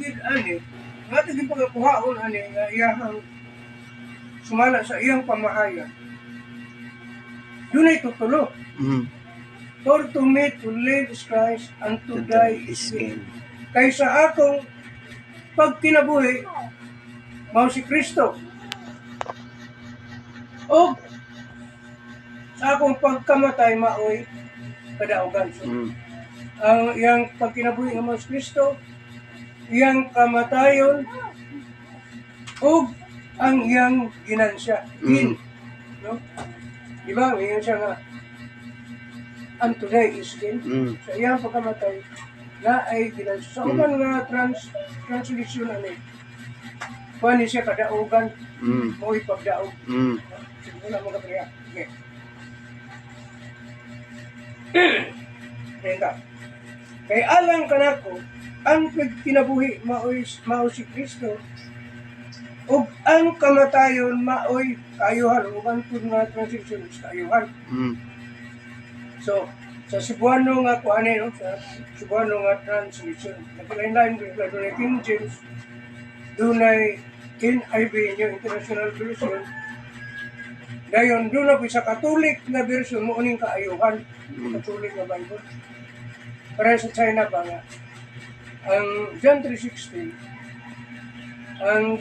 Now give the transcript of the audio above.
gid ani, nga gid pagakuhaon ani nga iyahang sumala sa iyang pamahayag. Dunay tutulo. For to me to live is Christ and to die is gain. Kaysa akong pagkinabuhi mao si Kristo. O sa akong pagkamatay maoy kadaugan. So, ang iyang pagkinabuhi nga mao si Kristo, iyang kamatayon o ang iyang ginansya. No? Di ba? Ngayon siya nga and today is gain. Sa iyang pagkamatay na ay ginansya. Sa uban nga translation ani, kuha siya kadaugan, mo'y pagdaog. Siguro na mga priya. Okay. Kay alang kanako, ang pagkinabuhi mao si Kristo, ug ang kamatayon maoy kaayuhan, ug ang nga translation is kaayuhan. So, sa Cebuano nga kuanin, no? Sa Cebuano nga translation, nagkalain-lain ko yung King James, dunay NIV, yung International Version. Dayon, doon na po sa Catholic na version, muuning kaayuhan, Catholic na Bible. Para sa China ba nga, ang John 3:16, ang